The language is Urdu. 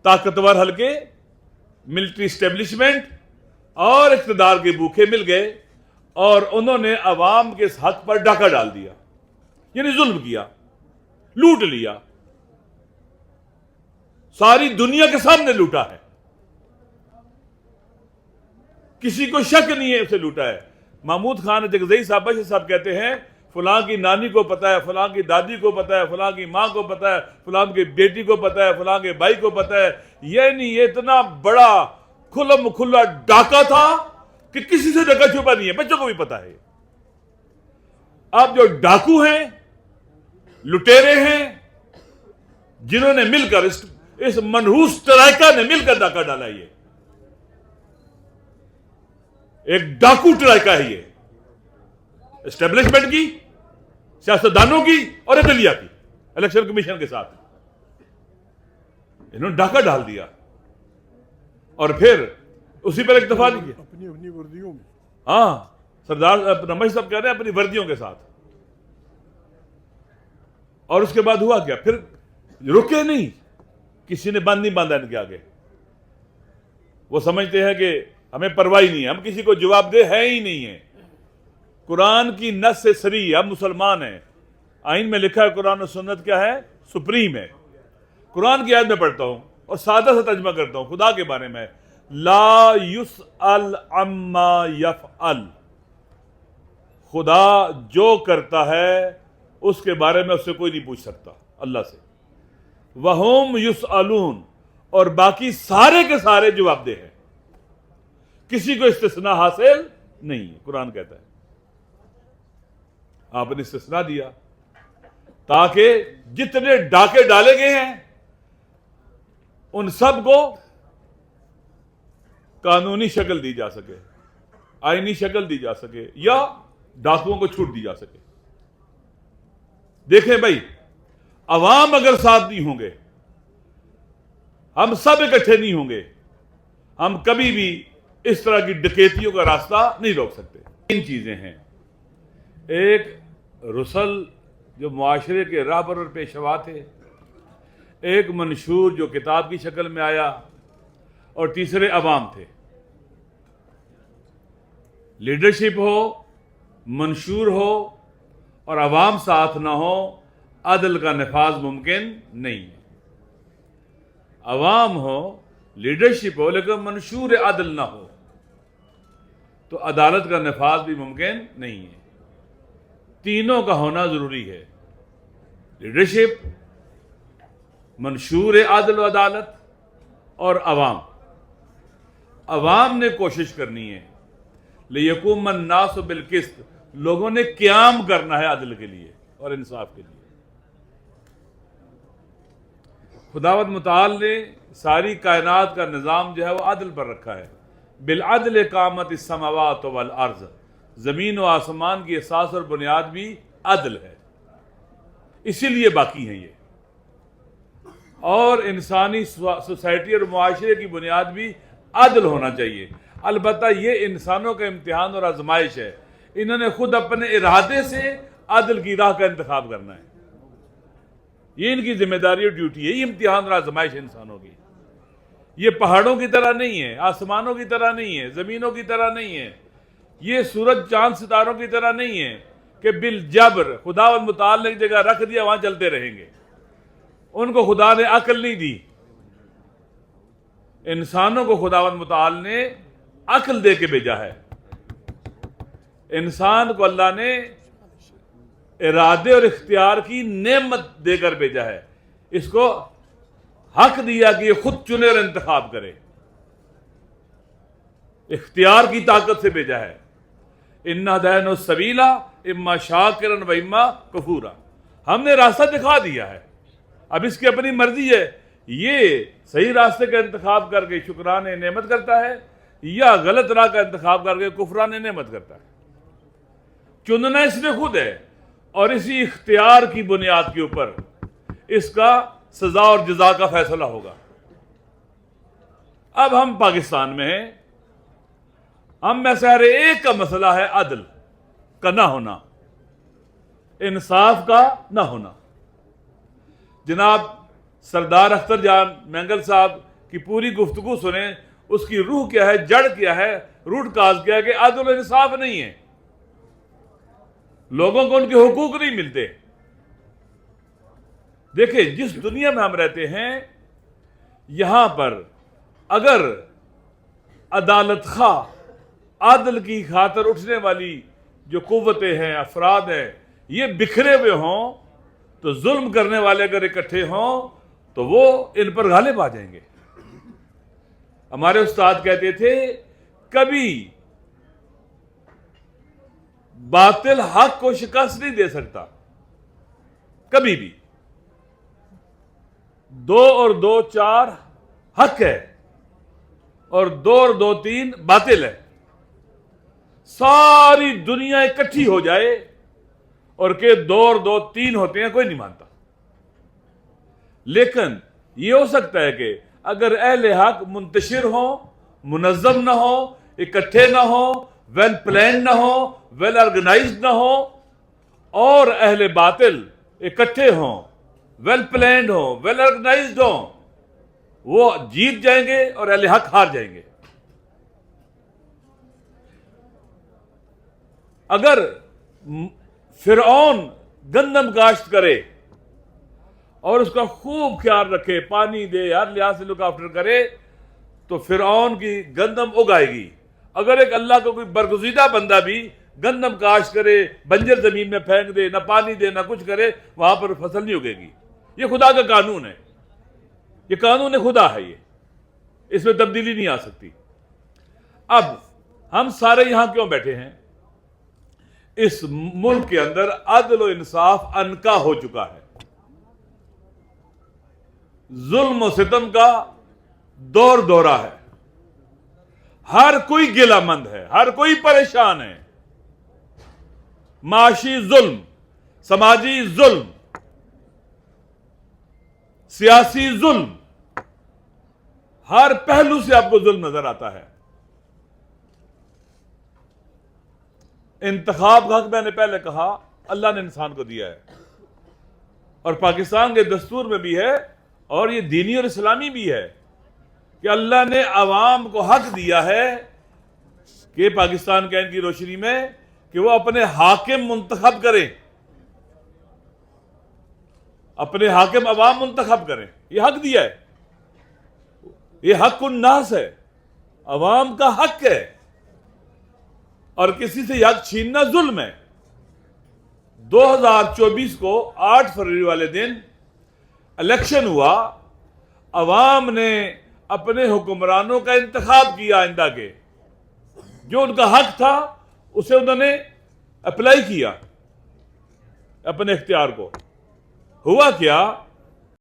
طاقتور حلقے، ملٹری اسٹیبلشمنٹ اور اقتدار کے بھوکے مل گئے اور انہوں نے عوام کے حق پر ڈاکہ ڈال دیا، یعنی ظلم کیا، لوٹ لیا، ساری دنیا کے سامنے لوٹا ہے، کسی کو شک نہیں ہے اسے لوٹا ہے۔ محمود خان جگزئی صاحب بشیر صاحب کہتے ہیں فلاں کی نانی کو پتا ہے، فلاں کی دادی کو پتا ہے، فلاں کی ماں کو پتا ہے، فلاں کی بیٹی کو پتا ہے، فلاں کے بھائی کو پتا ہے، یعنی یہ اتنا بڑا کھلم کھلا ڈاکہ تھا کہ کسی سے ڈاکہ چھپا نہیں ہے، بچوں کو بھی پتا ہے۔ اب جو ڈاکو ہیں، لٹیرے ہیں، جنہوں نے مل کر اس منحوس ٹرائکا نے مل کر ڈاکہ ڈالا، یہ ایک ڈاکو ٹرائکا ہے، یہ اسٹیبلشمنٹ کی، سیاستدانوں کی اور عدلیہ کی، الیکشن کمیشن کے ساتھ انہوں نے ڈاکہ ڈال دیا اور پھر اسی پر اکتفا نہیں کیا اپنی وردیوں میں۔ ہاں، سردار رمش صاحب کہہ رہے ہیں اپنی وردیوں کے ساتھ، اور اس کے بعد ہوا کیا؟ پھر رکے نہیں، کسی نے بند نہیں باندھا ان کے آگے۔ وہ سمجھتے ہیں کہ ہمیں پرواہ ہی نہیں ہے، ہم کسی کو جواب دہ ہے ہی نہیں ہے۔ قرآن کی نص سے صریح، ہم مسلمان ہیں، آئین میں لکھا ہے قرآن و سنت کیا ہے؟ سپریم ہے۔ قرآن کی آیت میں پڑھتا ہوں اور سادہ سا ترجمہ کرتا ہوں خدا کے بارے میں، لا یسأل عما یفعل، خدا جو کرتا ہے اس کے بارے میں اس سے کوئی نہیں پوچھ سکتا، اللہ سے۔ وَهُمْ يُسْأَلُونَ، اور باقی سارے کے سارے جواب دہ ہیں، کسی کو استثناء حاصل نہیں ہے۔ قرآن کہتا ہے، آپ نے استثناء دیا تاکہ جتنے ڈاکے ڈالے گئے ہیں ان سب کو قانونی شکل دی جا سکے، آئینی شکل دی جا سکے، یا ڈاکوؤں کو چھوٹ دی جا سکے۔ دیکھیں بھائی، عوام اگر ساتھ نہیں ہوں گے، ہم سب اکٹھے نہیں ہوں گے، ہم کبھی بھی اس طرح کی ڈکیتیوں کا راستہ نہیں روک سکتے۔ تین چیزیں ہیں، ایک رسل جو معاشرے کے راہبر اور پیشوا تھے، ایک منشور جو کتاب کی شکل میں آیا، اور تیسرے عوام تھے۔ لیڈرشپ ہو، منشور ہو اور عوام ساتھ نہ ہو، عدل کا نفاذ ممکن نہیں ہے۔ عوام ہو، لیڈرشپ ہو، لیکن منشور عدل نہ ہو تو عدالت کا نفاذ بھی ممکن نہیں ہے۔ تینوں کا ہونا ضروری ہے، لیڈرشپ، منشور عدل و عدالت اور عوام۔ عوام نے کوشش کرنی ہے، لِيَقُومَ النَّاسُ بِالْقِسْطِ، لوگوں نے قیام کرنا ہے عدل کے لیے اور انصاف کے لیے۔ خداوند متعال نے ساری کائنات کا نظام جو ہے وہ عدل پر رکھا ہے۔ بالعدل قامت السماوات والارض، زمین و آسمان کی اساس اور بنیاد بھی عدل ہے، اسی لیے باقی ہیں یہ۔ اور انسانی سوسائٹی اور معاشرے کی بنیاد بھی عدل ہونا چاہیے۔ البتہ یہ انسانوں کا امتحان اور آزمائش ہے، انہوں نے خود اپنے ارادے سے عدل کی راہ کا انتخاب کرنا ہے، یہ ان کی ذمہ داری اور ڈیوٹی ہے۔ یہ امتحان اور آزمائش انسانوں کی، یہ پہاڑوں کی طرح نہیں ہے، آسمانوں کی طرح نہیں ہے، زمینوں کی طرح نہیں ہے، یہ سورج چاند ستاروں کی طرح نہیں ہے کہ بالجبر خداوند متعال نے ایک جگہ رکھ دیا وہاں چلتے رہیں گے۔ ان کو خدا نے عقل نہیں دی، انسانوں کو خداوند متعال نے عقل دے کے بھیجا ہے۔ انسان کو اللہ نے ارادے اور اختیار کی نعمت دے کر بھیجا ہے، اس کو حق دیا کہ یہ خود چنے اور انتخاب کرے، اختیار کی طاقت سے بھیجا ہے۔ اِنَّا هَدَيْنَاهُ السَّبِيلَ اِمَّا شَاكِرًا وَإِمَّا كَفُورًا، ہم نے راستہ دکھا دیا ہے، اب اس کی اپنی مرضی ہے، یہ صحیح راستے کا انتخاب کر کے شکران نعمت کرتا ہے یا غلط راہ کا انتخاب کر کے کفران نعمت کرتا ہے۔ چننا اس نے خود ہے، اور اسی اختیار کی بنیاد کے اوپر اس کا سزا اور جزا کا فیصلہ ہوگا۔ اب ہم پاکستان میں ہیں، ہم میں سے ہر ایک کا مسئلہ ہے عدل کا نہ ہونا، انصاف کا نہ ہونا۔ جناب سردار اختر جان مینگل صاحب کی پوری گفتگو سنیں، اس کی روح کیا ہے، جڑ کیا ہے، روٹ کاز کیا ہے کہ عدل و انصاف نہیں ہے، لوگوں کو ان کے حقوق نہیں ملتے۔ دیکھیں جس دنیا میں ہم رہتے ہیں یہاں پر اگر عدالت خواہ، عدل کی خاطر اٹھنے والی جو قوتیں ہیں، افراد ہیں، یہ بکھرے ہوئے ہوں تو ظلم کرنے والے اگر اکٹھے ہوں تو وہ ان پر غالب آ جائیں گے۔ ہمارے استاد کہتے تھے کبھی باطل حق کو شکست نہیں دے سکتا، کبھی بھی۔ 2 اور 2 4 حق ہے اور 2 اور 2 3 باطل ہے۔ ساری دنیا اکٹھی ہو جائے اور کہ 2 اور 2 3 ہوتے ہیں، کوئی نہیں مانتا۔ لیکن یہ ہو سکتا ہے کہ اگر اہل حق منتشر ہوں، منظم نہ ہو، اکٹھے نہ ہو، ویل پلان نہ ہو، ویل آرگنائزڈ نہ ہو، اور اہل باطل اکٹھے ہوں، ویل پلانڈ ہوں، ویل آرگنائزڈ ہوں، وہ جیت جائیں گے اور اہل حق ہار جائیں گے۔ اگر فرعون گندم کاشت کرے اور اس کا خوب خیال رکھے، پانی دے، ہر لحاظ سے لک آفٹر کرے، تو فرعون کی گندم اگائے گی۔ اگر ایک اللہ کا کوئی برگزیدہ بندہ بھی گندم کاشت کرے، بنجر زمین میں پھینک دے، نہ پانی دے، نہ کچھ کرے، وہاں پر فصل نہیں اگے گی۔ یہ خدا کا قانون ہے، یہ قانون خدا ہے، یہ اس میں تبدیلی نہیں آ سکتی۔ اب ہم سارے یہاں کیوں بیٹھے ہیں؟ اس ملک کے اندر عدل و انصاف عنقا ہو چکا ہے، ظلم و ستم کا دور دورہ ہے، ہر کوئی گلہ مند ہے، ہر کوئی پریشان ہے۔ معاشی ظلم، سماجی ظلم، سیاسی ظلم، ہر پہلو سے آپ کو ظلم نظر آتا ہے۔ انتخاب کا حق میں نے پہلے کہا اللہ نے انسان کو دیا ہے، اور پاکستان کے دستور میں بھی ہے، اور یہ دینی اور اسلامی بھی ہے کہ اللہ نے عوام کو حق دیا ہے کہ پاکستان کے آئین کی روشنی میں کہ وہ اپنے حاکم منتخب کریں، اپنے حاکم عوام منتخب کریں، یہ حق دیا ہے، یہ حق الناس ہے، عوام کا حق ہے، اور کسی سے یہ حق چھیننا ظلم ہے۔ 2024 کو 8 فروری والے دن الیکشن ہوا، عوام نے اپنے حکمرانوں کا انتخاب کیا آئندہ کے، جو ان کا حق تھا اسے انہوں نے اپلائی کیا اپنے اختیار کو۔ ہوا کیا